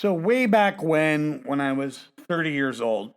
So way back when I was 30 years old,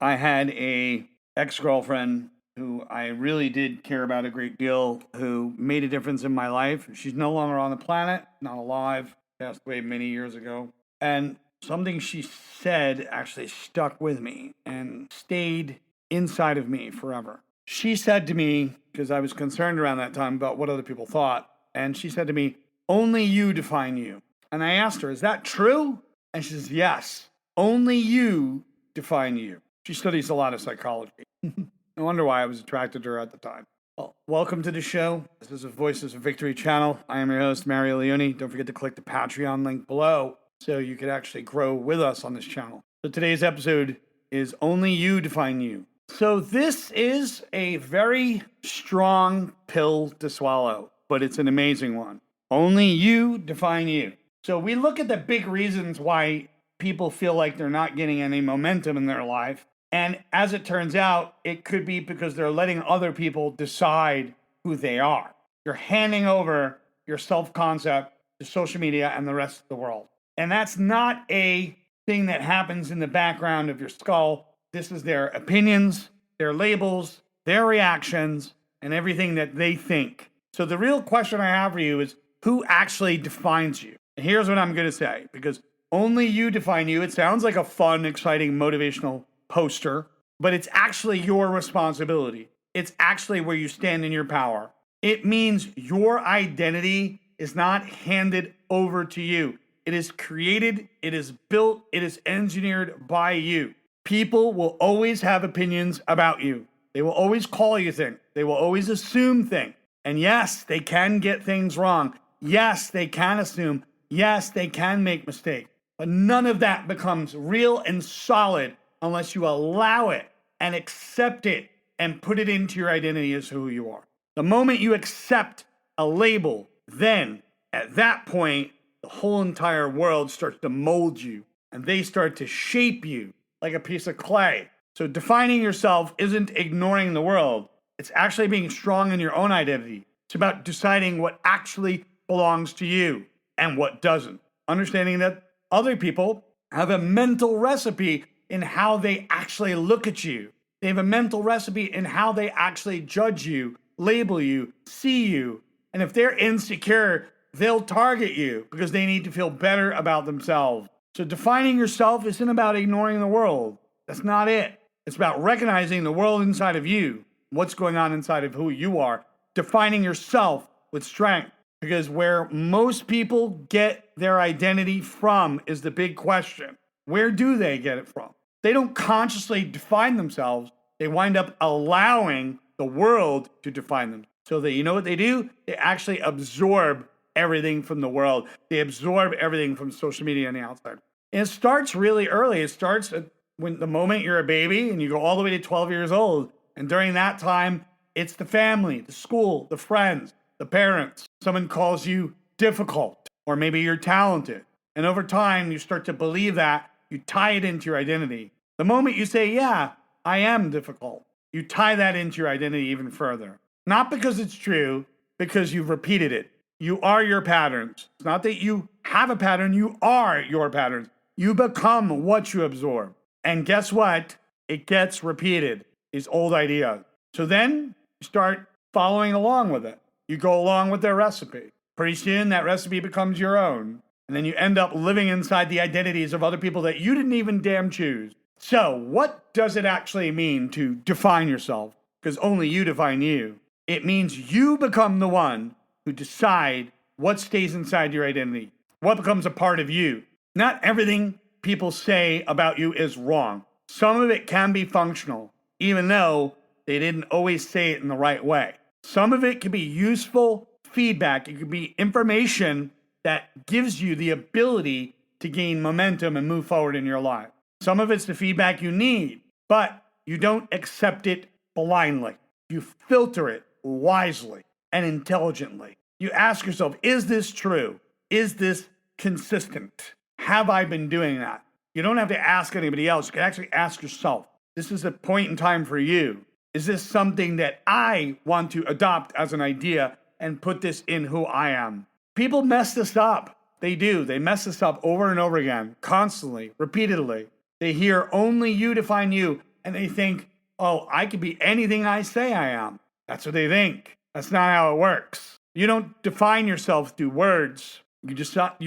I had a ex-girlfriend who I really did care about a great deal, who made a difference in my life. She's no longer on the planet, not alive, passed away many years ago. And something she said actually stuck with me and stayed inside of me forever. She said to me, because I was concerned around that time about what other people thought, and she said to me, "Only you define you." And I asked her, "Is that true?" And she says, "Yes, only you define you." She studies a lot of psychology. No wonder why I was attracted to her at the time. Well, welcome to the show. This is a Voices of Victory channel. I am your host, Mario Leone. Don't forget to click the Patreon link below so you can actually grow with us on this channel. So today's episode is Only You Define You. So this is a very strong pill to swallow, but it's an amazing one. Only you define you. So we look at the big reasons why people feel like they're not getting any momentum in their life. And as it turns out, it could be because they're letting other people decide who they are. You're handing over your self-concept to social media and the rest of the world. And that's not a thing that happens in the background of your skull. This is their opinions, their labels, their reactions, and everything that they think. So the real question I have for you is, who actually defines you? And here's what I'm going to say, because only you define you. It sounds like a fun, exciting, motivational poster, but it's actually your responsibility. It's actually where you stand in your power. It means your identity is not handed over to you. It is created, it is built, it is engineered by you. People will always have opinions about you. They will always call you things. They will always assume things. And yes, they can get things wrong. Yes, they can assume. Yes, they can make mistakes. But none of that becomes real and solid unless you allow it and accept it and put it into your identity as who you are. The moment you accept a label, then at that point, the whole entire world starts to mold you and they start to shape you like a piece of clay. So defining yourself isn't ignoring the world. It's actually being strong in your own identity. It's about deciding what actually belongs to you and what doesn't. Understanding that other people have a mental recipe in how they actually look at you. They have a mental recipe in how they actually judge you, label you, see you. And if they're insecure, they'll target you because they need to feel better about themselves. So defining yourself isn't about ignoring the world. That's not it. It's about recognizing the world inside of you, what's going on inside of who you are, defining yourself with strength. Because where most people get their identity from is the big question. Where do they get it from? They don't consciously define themselves. They wind up allowing the world to define them. So that, you know what they do? They actually absorb everything from the world. They absorb everything from social media and the outside. And it starts really early. It starts when the moment you're a baby and you go all the way to 12 years old. And during that time, it's the family, the school, the friends, the parents. Someone calls you difficult, or maybe you're talented. And over time, you start to believe that. You tie it into your identity. The moment you say, "Yeah, I am difficult," you tie that into your identity even further. Not because it's true, because you've repeated it. You are your patterns. It's not that you have a pattern, you are your patterns. You become what you absorb. And guess what? It gets repeated, these old ideas. So then you start following along with it. You go along with their recipe. Pretty soon that recipe becomes your own. And then you end up living inside the identities of other people that you didn't even damn choose. So what does it actually mean to define yourself? Because only you define you. It means you become the one who decide what stays inside your identity, what becomes a part of you. Not everything people say about you is wrong. Some of it can be functional, even though they didn't always say it in the right way. Some of it can be useful feedback. It could be information that gives you the ability to gain momentum and move forward in your life. Some of it's the feedback you need, but you don't accept it blindly. You filter it wisely and intelligently. You ask yourself, is this true? Is this consistent? Have I been doing that? You don't have to ask anybody else. You can actually ask yourself. This is a point in time for you. Is this something that I want to adopt as an idea and put this in who I am? People mess this up. They do. They mess this up over and over again, constantly, repeatedly. They hear only you define you, and they think, oh, I could be anything I say I am. That's what they think. That's not how it works. You don't define yourself through words. You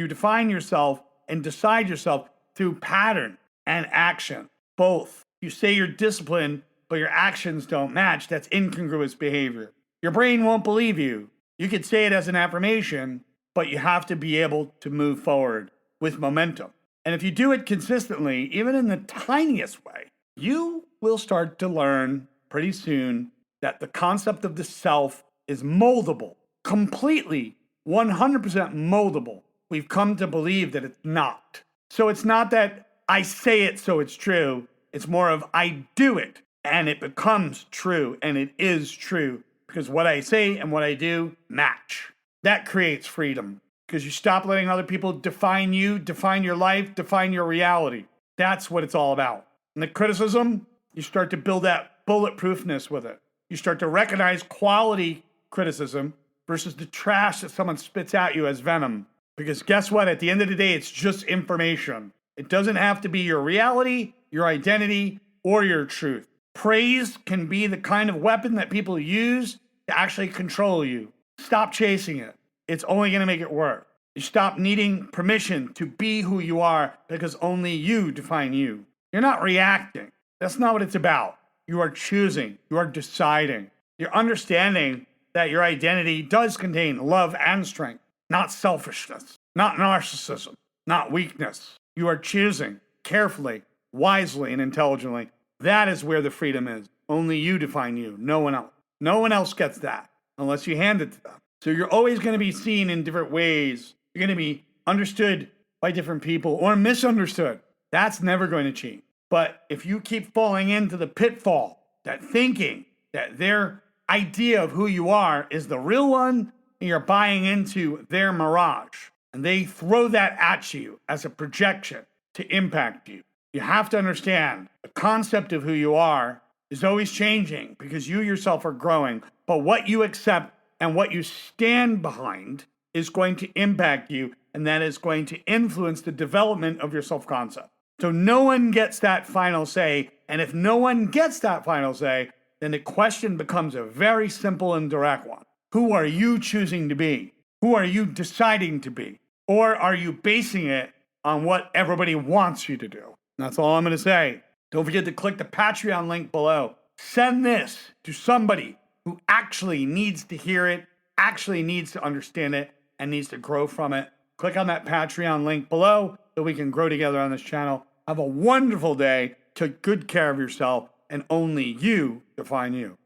define yourself and decide yourself through pattern and action, both. You say you're disciplined, but your actions don't match. That's incongruous behavior. Your brain won't believe you. You could say it as an affirmation, but you have to be able to move forward with momentum. And if you do it consistently, even in the tiniest way, you will start to learn pretty soon that the concept of the self is moldable, completely, 100% moldable. We've come to believe that it's not. So it's not that I say it so it's true. It's more of I do it and it becomes true, and it is true because what I say and what I do match. That creates freedom because you stop letting other people define you, define your life, define your reality. That's what it's all about. And the criticism, you start to build that bulletproofness with it. You start to recognize quality criticism versus the trash that someone spits at you as venom. Because guess what? At the end of the day, it's just information. It doesn't have to be your reality, your identity, or your truth. Praise can be the kind of weapon that people use to actually control you. Stop chasing it. It's only going to make it work. You stop needing permission to be who you are because only you define you. You're not reacting. That's not what it's about. You are choosing. You are deciding. You're understanding that your identity does contain love and strength, not selfishness, not narcissism, not weakness. You are choosing carefully, wisely, and intelligently. That is where the freedom is. Only you define you, no one else. No one else gets that unless you hand it to them. So you're always going to be seen in different ways. You're going to be understood by different people or misunderstood. That's never going to change. But if you keep falling into the pitfall, that thinking that their idea of who you are is the real one, and you're buying into their mirage, and they throw that at you as a projection to impact you. You have to understand the concept of who you are is always changing because you yourself are growing. But what you accept and what you stand behind is going to impact you, and that is going to influence the development of your self-concept. So no one gets that final say, and if no one gets that final say, then the question becomes a very simple and direct one. Who are you choosing to be? Who are you deciding to be? Or are you basing it on what everybody wants you to do? That's all I'm going to say. Don't forget to click the Patreon link below. Send this to somebody who actually needs to hear it, actually needs to understand it, and needs to grow from it. Click on that Patreon link below so we can grow together on this channel. Have a wonderful day. Take good care of yourself, and only you define you.